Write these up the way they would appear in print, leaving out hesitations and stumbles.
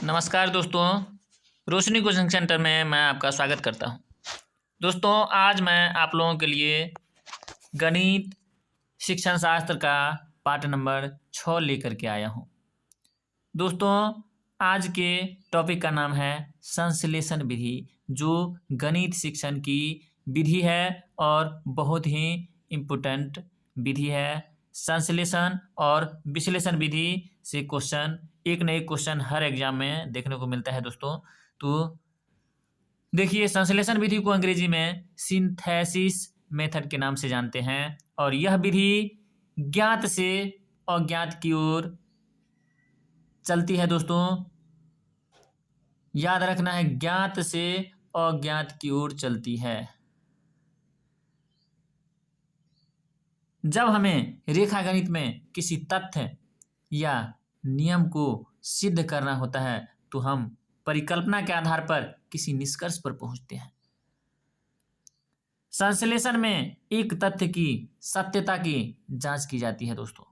नमस्कार दोस्तों। रोशनी coaching centre में मैं आपका स्वागत करता हूं। दोस्तों, आज मैं आप लोगों के लिए गणित शिक्षण शास्त्र का पाठ नंबर 6 लेकर के आया हूं। दोस्तों, आज के टॉपिक का नाम है संश्लेषण विधि, जो गणित शिक्षण की विधि है और बहुत ही इम्पोर्टेंट विधि है। संश्लेषण और विश्लेषण विधि से क्वेश्चन, एक न एक क्वेश्चन हर एग्जाम में देखने को मिलता है दोस्तों। तो देखिए, संश्लेषण विधि को अंग्रेजी में सिंथेसिस मेथड के नाम से जानते हैं और यह विधि ज्ञात से अज्ञात की ओर चलती है दोस्तों। याद रखना है, ज्ञात से अज्ञात की ओर चलती है। जब हमें रेखागणित में किसी तथ्य या नियम को सिद्ध करना होता है तो हम परिकल्पना के आधार पर किसी निष्कर्ष पर पहुंचते हैं। संश्लेषण में एक तथ्य की सत्यता की जांच की जाती है दोस्तों।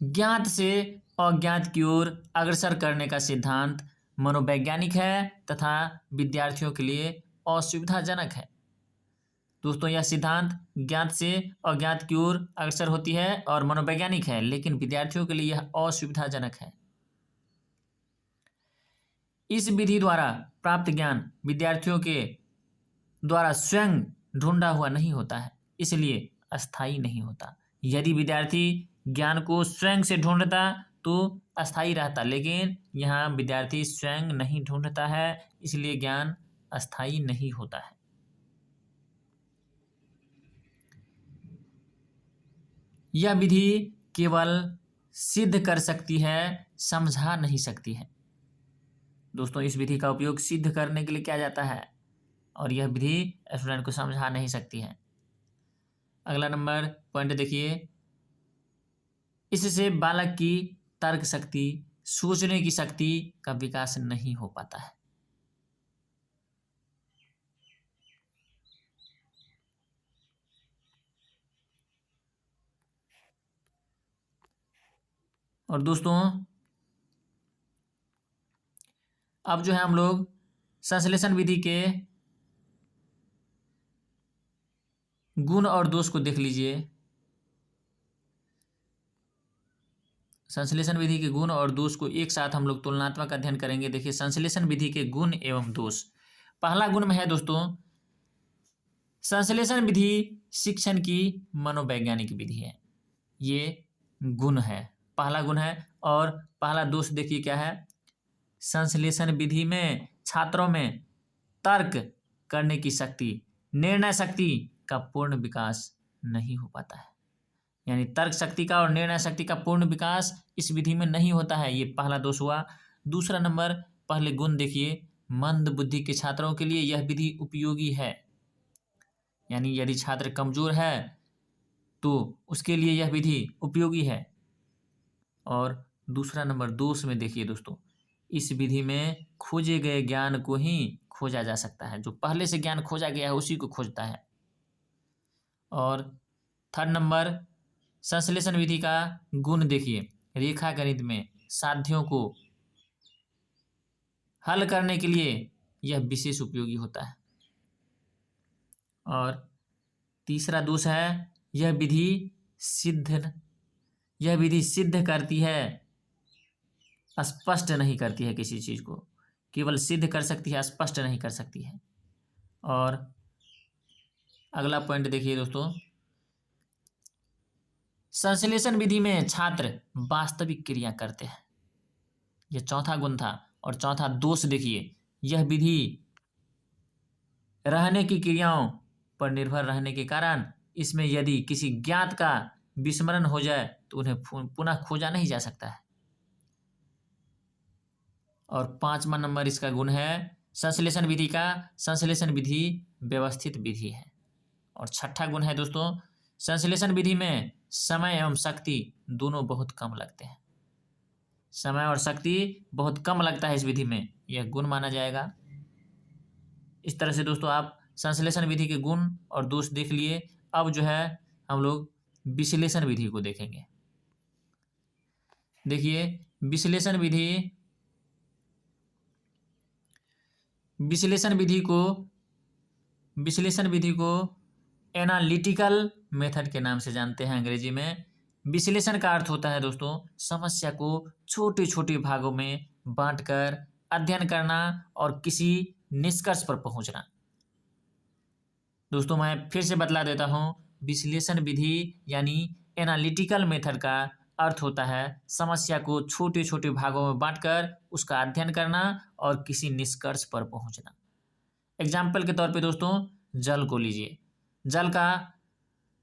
ज्ञात से अज्ञात की ओर अग्रसर करने का सिद्धांत मनोवैज्ञानिक है तथा विद्यार्थियों के लिए असुविधाजनक है। दोस्तों, यह सिद्धांत ज्ञात से अज्ञात की ओर अग्रसर होती है और मनोवैज्ञानिक है, लेकिन विद्यार्थियों के लिए यह असुविधाजनक है। इस विधि द्वारा प्राप्त ज्ञान विद्यार्थियों के द्वारा स्वयं ढूंढा हुआ नहीं होता है, इसलिए अस्थायी नहीं होता। यदि विद्यार्थी ज्ञान को स्वयं से ढूंढता तो अस्थायी रहता, लेकिन यहाँ विद्यार्थी स्वयं नहीं ढूंढता है, इसलिए ज्ञान अस्थायी नहीं होता है। यह विधि केवल सिद्ध कर सकती है, समझा नहीं सकती है। दोस्तों, इस विधि का उपयोग सिद्ध करने के लिए किया जाता है और यह विधि स्टूडेंट को समझा नहीं सकती है। अगला नंबर पॉइंट देखिए, इससे बालक की तर्क शक्ति, सोचने की शक्ति का विकास नहीं हो पाता है। और दोस्तों, अब जो है हम लोग संश्लेषण विधि के गुण और दोष को देख लीजिए। संश्लेषण विधि के गुण और दोष को एक साथ हम लोग तुलनात्मक अध्ययन करेंगे। देखिए, संश्लेषण विधि के गुण एवं दोष। पहला गुण में है दोस्तों, संश्लेषण विधि शिक्षण की मनोवैज्ञानिक विधि है। ये गुण है, पहला गुण है। और पहला दोष देखिए क्या है, संश्लेषण विधि में छात्रों में तर्क करने की शक्ति, निर्णय शक्ति का पूर्ण विकास नहीं हो पाता है। यानी तर्क शक्ति का और निर्णय शक्ति का पूर्ण विकास इस विधि में नहीं होता है। ये पहला दोष हुआ। दूसरा नंबर, पहले गुण देखिए, मंद बुद्धि के छात्रों के लिए यह विधि उपयोगी है। यानी यदि छात्र कमजोर है तो उसके लिए यह विधि उपयोगी है। और दूसरा नंबर दोष में देखिए दोस्तों, इस विधि में खोजे गए ज्ञान को ही खोजा जा सकता है। जो पहले से ज्ञान खोजा गया है उसी को खोजता है। और थर्ड नंबर, संश्लेषण विधि का गुण देखिए, रेखा गणित में साध्यों को हल करने के लिए यह विशेष उपयोगी होता है। और तीसरा दोष है, यह विधि सिद्ध करती है, स्पष्ट नहीं करती है किसी चीज को। केवल सिद्ध कर सकती है, स्पष्ट नहीं कर सकती है। और अगला पॉइंट देखिए दोस्तों, संश्लेषण विधि में छात्र वास्तविक क्रिया करते हैं। यह चौथा गुण था। और चौथा दोष देखिए, यह विधि रहने की क्रियाओं पर निर्भर रहने के कारण इसमें यदि किसी ज्ञात का विस्मरण हो जाए तो उन्हें पुनः खोजा नहीं जा सकता है। और पांचवा नंबर इसका गुण है, संश्लेषण विधि व्यवस्थित विधि है। और छठा गुण है दोस्तों, संश्लेषण विधि में समय एवं शक्ति दोनों बहुत कम लगते हैं। समय और शक्ति बहुत कम लगता है इस विधि में, यह गुण माना जाएगा। इस तरह से दोस्तों आप संश्लेषण विधि के गुण और दोष देख लिए। अब जो है हम लोग विश्लेषण विधि को देखेंगे। देखिए विश्लेषण विधि को एनालिटिकल मेथड के नाम से जानते हैं अंग्रेजी में। विश्लेषण का अर्थ होता है दोस्तों समस्या को छोटे छोटे भागों में बांटकर अध्ययन करना और किसी निष्कर्ष पर पहुंचना। दोस्तों मैं फिर से बतला देता हूं, विश्लेषण विधि यानी एनालिटिकल मेथड का अर्थ होता है समस्या को छोटे छोटे भागों में बांटकर उसका अध्ययन करना और किसी निष्कर्ष पर पहुंचना। एग्जाम्पल के तौर पे दोस्तों जल को लीजिए। जल का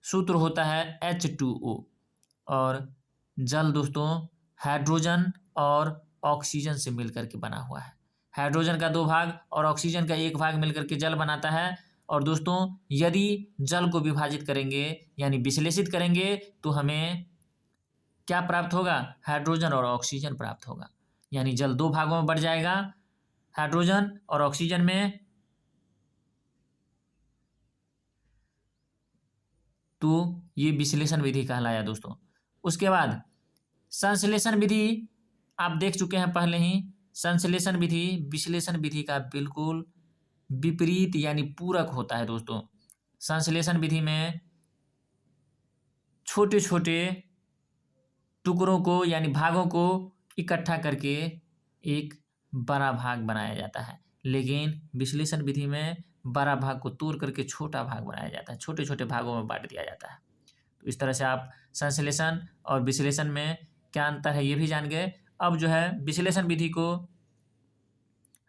सूत्र होता है H2O और जल दोस्तों हाइड्रोजन और ऑक्सीजन से मिलकर के बना हुआ है। हाइड्रोजन का 2 भाग और ऑक्सीजन का 1 भाग मिलकर के जल बनाता है। और दोस्तों यदि जल को विभाजित करेंगे यानी विश्लेषित करेंगे तो हमें क्या प्राप्त होगा? हाइड्रोजन और ऑक्सीजन प्राप्त होगा। यानी जल 2 भागों में बढ़ जाएगा, हाइड्रोजन और ऑक्सीजन में। तो ये विश्लेषण विधि कहलाया दोस्तों। उसके बाद संश्लेषण विधि आप देख चुके हैं पहले ही। संश्लेषण विधि विश्लेषण विधि का बिल्कुल विपरीत यानी पूरक होता है दोस्तों। संश्लेषण विधि में छोटे छोटे टुकड़ों को यानी भागों को इकट्ठा करके एक बड़ा भाग बनाया जाता है, लेकिन विश्लेषण विधि में बड़ा भाग को तोड़ करके छोटा भाग बनाया जाता है, छोटे छोटे भागों में बांट दिया जाता है। तो इस तरह से आप संश्लेषण और विश्लेषण में क्या अंतर है ये भी जान गए। अब जो है विश्लेषण विधि को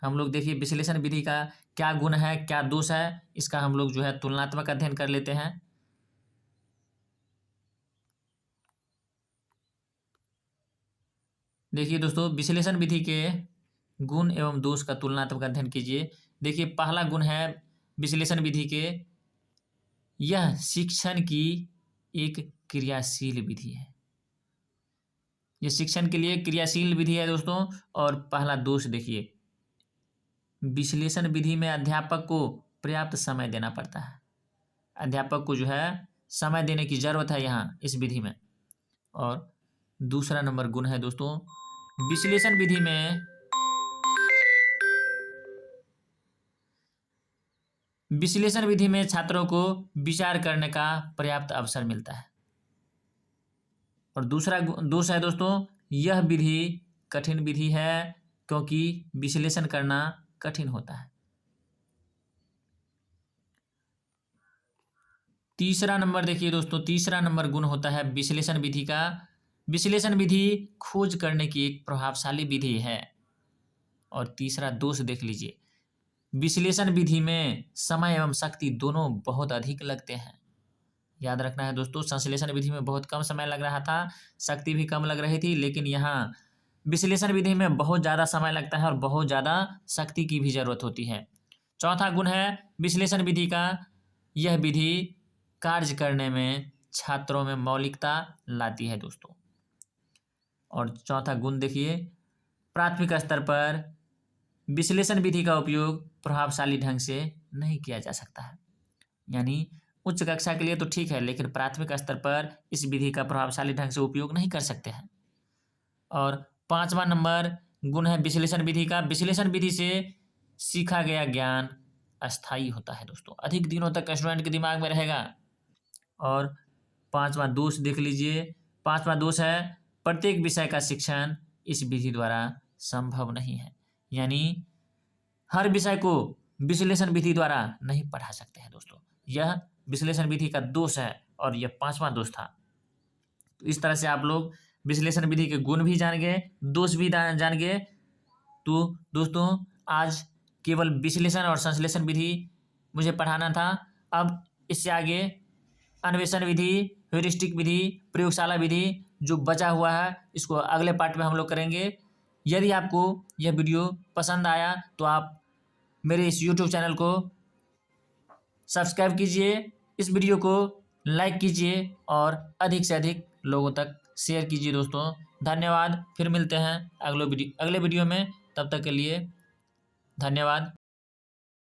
हम लोग देखिए, विश्लेषण विधि का क्या गुण है क्या दोष है, इसका हम लोग जो है तुलनात्मक अध्ययन कर लेते हैं। देखिए दोस्तों विश्लेषण विधि के गुण एवं दोष का तुलनात्मक अध्ययन कीजिए। देखिए पहला गुण है विश्लेषण विधि के, यह शिक्षण की एक क्रियाशील विधि है। यह शिक्षण के लिए क्रियाशील विधि है दोस्तों। और पहला दोष देखिए, विश्लेषण विधि में अध्यापक को पर्याप्त समय देना पड़ता है। अध्यापक को जो है समय देने की जरूरत है यहाँ इस विधि में। और दूसरा नंबर गुण है दोस्तों, विश्लेषण विधि में छात्रों को विचार करने का पर्याप्त अवसर मिलता है। और दूसरा दोष है दोस्तों, यह विधि कठिन विधि है क्योंकि विश्लेषण करना कठिन होता है। तीसरा नंबर देखिए दोस्तों, तीसरा नंबर गुण होता है विश्लेषण विधि का, विश्लेषण विधि खोज करने की एक प्रभावशाली विधि है। और तीसरा दोष देख लीजिए, विश्लेषण विधि में समय एवं शक्ति दोनों बहुत अधिक लगते हैं। याद रखना है दोस्तों, संश्लेषण विधि में बहुत कम समय लग रहा था, शक्ति भी कम लग रही थी, लेकिन यहाँ विश्लेषण विधि में बहुत ज़्यादा समय लगता है और बहुत ज़्यादा शक्ति की भी जरूरत होती है। चौथा गुण है विश्लेषण विधि का, यह विधि कार्य करने में छात्रों में मौलिकता लाती है दोस्तों। और चौथा गुण देखिए, प्राथमिक स्तर पर विश्लेषण विधि का उपयोग प्रभावशाली ढंग से नहीं किया जा सकता है। यानी उच्च कक्षा के लिए तो ठीक है, लेकिन प्राथमिक स्तर पर इस विधि का प्रभावशाली ढंग से उपयोग नहीं कर सकते हैं। और 5वां नंबर गुण है विश्लेषण विधि का, विश्लेषण विधि से सीखा गया ज्ञान अस्थायी होता है दोस्तों, अधिक दिनों तक स्टूडेंट के दिमाग में रहेगा। और 5वां दोष देख लीजिए, 5वां दोष है प्रत्येक विषय का शिक्षण इस विधि द्वारा संभव नहीं है। यानी हर विषय को विश्लेषण विधि द्वारा नहीं पढ़ा सकते हैं दोस्तों। यह विश्लेषण विधि का दोष है और यह 5वां दोष था। तो इस तरह से आप लोग विश्लेषण विधि के गुण भी जान गए, दोष भी जान गए। तो दोस्तों आज केवल विश्लेषण और संश्लेषण विधि मुझे पढ़ाना था। अब इससे आगे अन्वेषण विधि, ह्यूरिस्टिक विधि, प्रयोगशाला विधि जो बचा हुआ है इसको अगले पार्ट में हम लोग करेंगे। यदि आपको यह वीडियो पसंद आया तो आप मेरे इस YouTube चैनल को सब्सक्राइब कीजिए, इस वीडियो को लाइक कीजिए और अधिक से अधिक लोगों तक शेयर कीजिए दोस्तों। धन्यवाद। फिर मिलते हैं अगले वीडियो में, तब तक के लिए धन्यवाद।